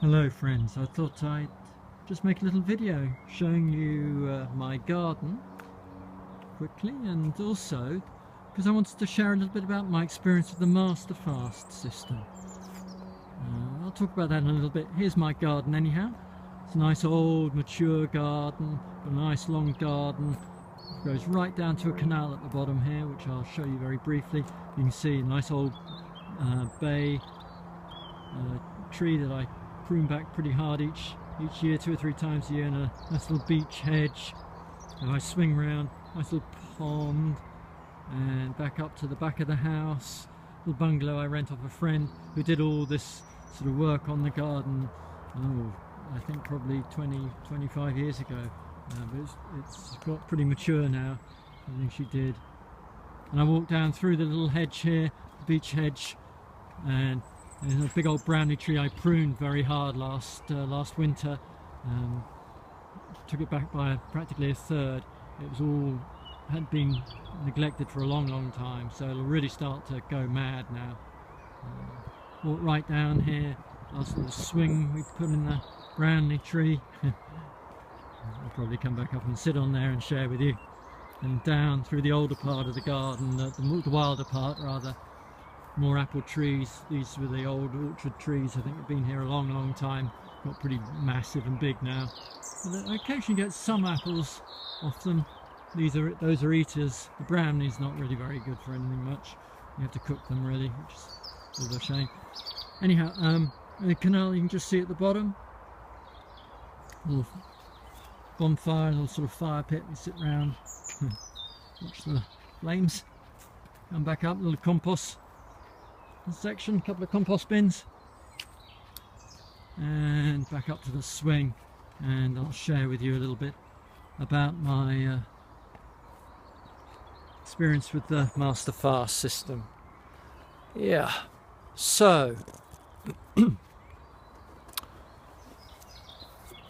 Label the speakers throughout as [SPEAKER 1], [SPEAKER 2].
[SPEAKER 1] Hello friends, I thought I'd just make a little video showing you my garden quickly, and also because I wanted to share a little bit about my experience with the Masterfast system. I'll talk about that in a little bit. Here's my garden anyhow. It's a nice old mature garden, a nice long garden. It goes right down to a canal at the bottom here, which I'll show you very briefly. You can see a nice old bay tree that I prune back pretty hard each year, 2 or 3 times a year, and a nice little beech hedge. And I swing round, nice little pond, and back up to the back of the house, little bungalow I rent off a friend who did all this sort of work on the garden, I think probably 25 years ago, but it's got pretty mature now. I think she did. And I walked down through the little hedge here, the beech hedge, and there's a big old brownie tree I pruned very hard last winter. Took it back by practically a third. It had been neglected for a long time, so it'll really start to go mad now. Walk right down here, last little swing we put in the brownie tree. I'll probably come back up and sit on there and share with you. And down through the older part of the garden, the wilder part rather. More apple trees. These were the old orchard trees. I think have been here a long time. Got pretty massive and big now. But I occasionally get some apples off them. Those are eaters. The brownie's not really very good for anything much. You have to cook them really, which is a little shame. Anyhow, the canal you can just see at the bottom. Little bonfire, little sort of fire pit. We sit round, watch the flames. Come back up, little compost section, a couple of compost bins, and back up to the swing, and I'll share with you a little bit about my experience with the Masterfast system. Yeah, so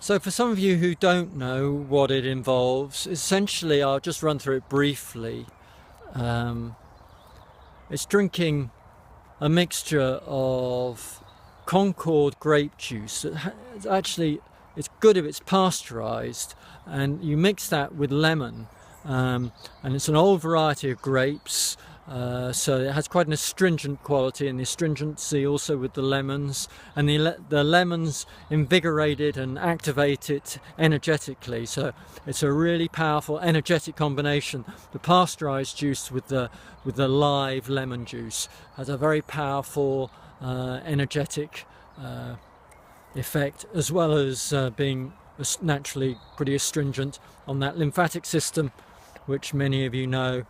[SPEAKER 1] for some of you who don't know what it involves, essentially I'll just run through it briefly. It's drinking a mixture of Concord grape juice. It's good if it's pasteurized, and you mix that with lemon, and it's an old variety of grapes, so it has quite an astringent quality, and the astringency also with the lemons, and the lemons invigorate it and activate it energetically, so it's a really powerful energetic combination. The pasteurized juice with the live lemon juice has a very powerful energetic effect, as well as being naturally pretty astringent on that lymphatic system, which many of you know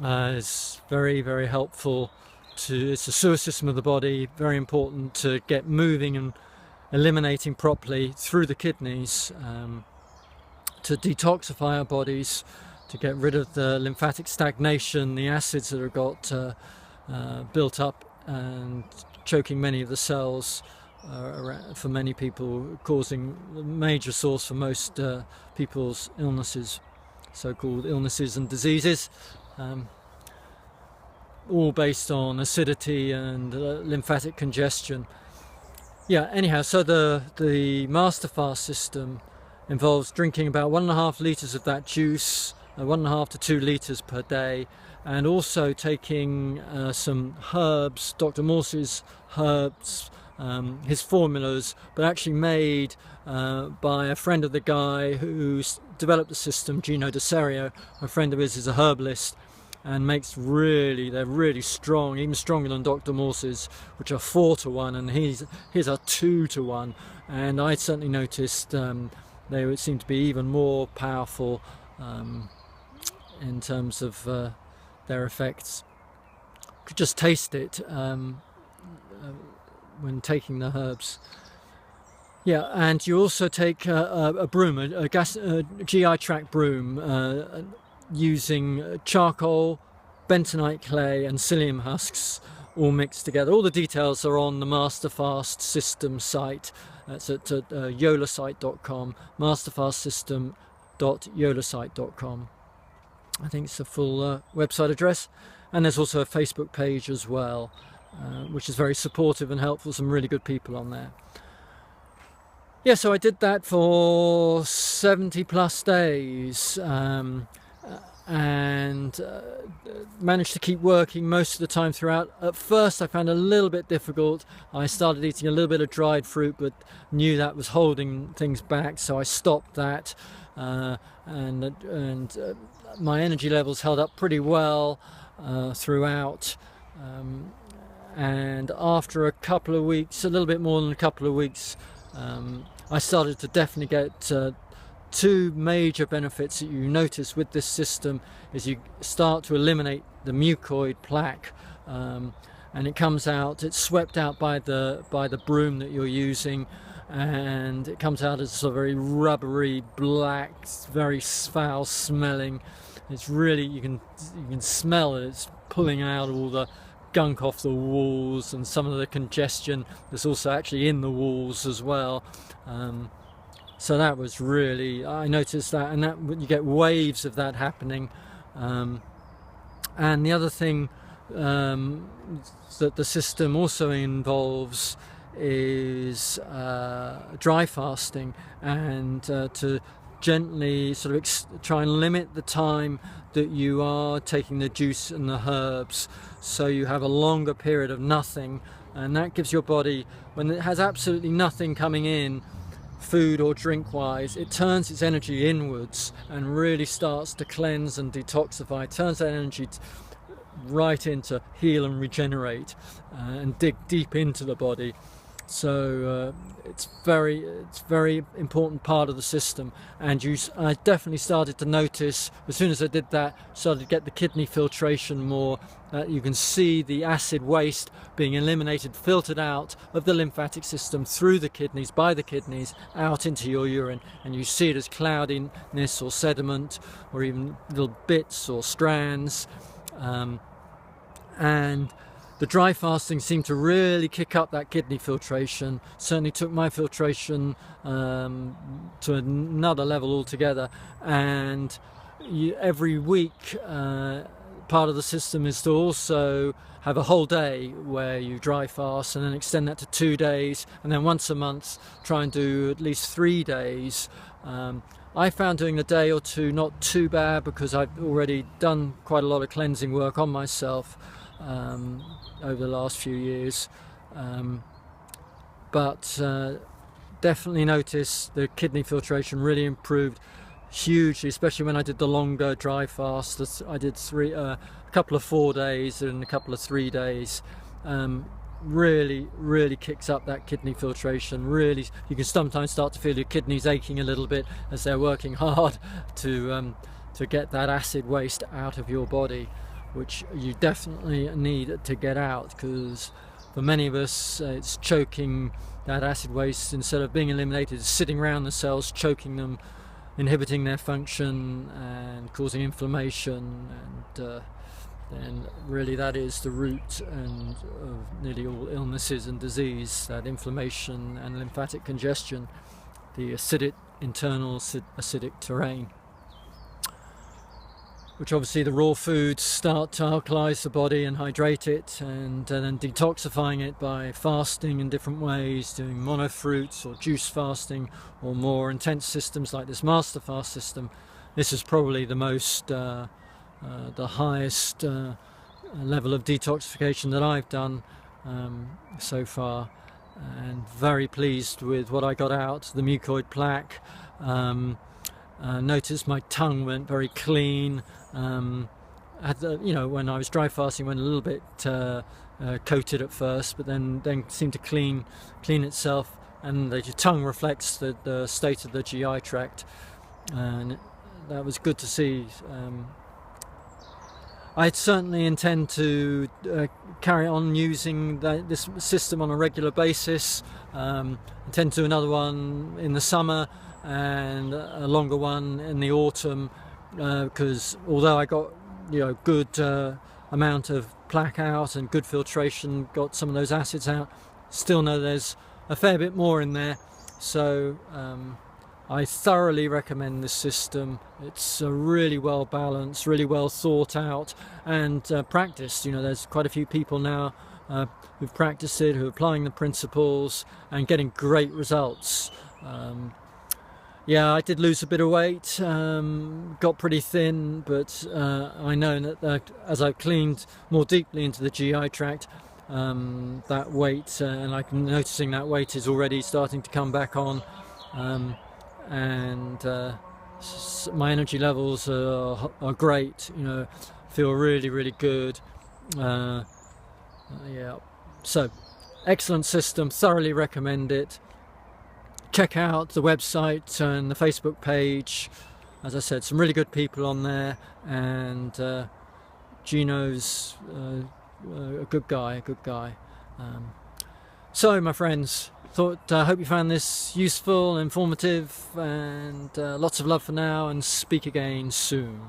[SPEAKER 1] is very helpful to. It's the sewer system of the body, very important to get moving and eliminating properly through the kidneys, to detoxify our bodies, to get rid of the lymphatic stagnation, the acids that have got built up and choking many of the cells for many people, causing a major source for most people's illnesses, so-called illnesses and diseases, all based on acidity and lymphatic congestion. Yeah, anyhow, so the Masterfast system involves drinking about 1.5 litres of that juice, 1.5 to 2 litres per day, and also taking some herbs, Dr. Morse's herbs, his formulas, but actually made by a friend of the guy who developed the system, Gino DeSerio. A friend of his is a herbalist and makes they're really strong, even stronger than Dr. Morse's, which are 4 to 1, and his are 2 to 1. And I certainly noticed they would seem to be even more powerful in terms of their effects. You could just taste it when taking the herbs. Yeah, and you also take a broom, a GI tract broom, using charcoal, bentonite clay and psyllium husks all mixed together. All the details are on the Masterfast System site. That's at yolasite.com, masterfastsystem.yolasite.com. I think it's the full website address. And there's also a Facebook page as well, which is very supportive and helpful. Some really good people on there. Yeah, so I did that for 70 plus days, and managed to keep working most of the time throughout. At first I found it a little bit difficult. I started eating a little bit of dried fruit, but knew that was holding things back, so I stopped that. And my energy levels held up pretty well throughout. And after a couple of weeks, a little bit more than a couple of weeks, I started to definitely get two major benefits that you notice with this system. Is you start to eliminate the mucoid plaque, and it comes out, it's swept out by the broom that you're using, and it comes out as a very rubbery, black, very foul smelling. It's really, you can smell it. It's pulling out all the gunk off the walls and some of the congestion that's also actually in the walls as well. So that was really, I noticed that, and that you get waves of that happening. And the other thing that the system also involves is dry fasting, and to gently sort of try and limit the time that you are taking the juice and the herbs, so you have a longer period of nothing, and that gives your body, when it has absolutely nothing coming in, food or drink wise, it turns its energy inwards and really starts to cleanse and detoxify, turns that energy right into heal and regenerate, and dig deep into the body. So it's very important part of the system. And I definitely started to notice, as soon as I did that, started to get the kidney filtration more. You can see the acid waste being eliminated, filtered out of the lymphatic system through the kidneys, by the kidneys, out into your urine, and you see it as cloudiness or sediment, or even little bits or strands. And the dry fasting seemed to really kick up that kidney filtration, certainly took my filtration to another level altogether. And every week, part of the system is to also have a whole day where you dry fast, and then extend that to 2 days, and then once a month try and do at least 3 days. I found doing a day or two not too bad, because I've already done quite a lot of cleansing work on myself over the last few years, but definitely noticed the kidney filtration really improved hugely, especially when I did the longer dry fast. I did a couple of 4 days and a couple of 3 days. Really kicks up that kidney filtration. Really, you can sometimes start to feel your kidneys aching a little bit as they're working hard to get that acid waste out of your body, which you definitely need to get out, because for many of us it's choking that acid waste. Instead of being eliminated, it's sitting around the cells, choking them, inhibiting their function and causing inflammation, and really that is the root of nearly all illnesses and disease, that inflammation and lymphatic congestion, the internal acidic terrain, which obviously the raw foods start to alkalize the body and hydrate it, and then detoxifying it by fasting in different ways, doing monofruits or juice fasting, or more intense systems like this Masterfast system. This is probably the most, the highest level of detoxification that I've done so far, and very pleased with what I got out. The mucoid plaque, noticed my tongue went very clean. Had when I was dry fasting, went a little bit coated at first, but then seemed to clean itself, and the tongue reflects the state of the GI tract, and that was good to see. I certainly intend to carry on using this system on a regular basis. Intend to do another one in the summer and a longer one in the autumn, because although I got good amount of plaque out and good filtration, got some of those acids out, still know there's a fair bit more in there. So I thoroughly recommend this system. It's really well balanced, really well thought out, and practiced. There's quite a few people now who've practiced it, who are applying the principles and getting great results. Yeah, I did lose a bit of weight, got pretty thin, but I know that as I've cleaned more deeply into the GI tract, that weight, and I'm noticing that weight is already starting to come back on, and my energy levels are great, you know, feel really, really good. Yeah, so excellent system, thoroughly recommend it. Check out the website and the Facebook page. As I said, some really good people on there, and Gino's a good guy, so my friends, hope you found this useful, informative, and lots of love for now, and speak again soon.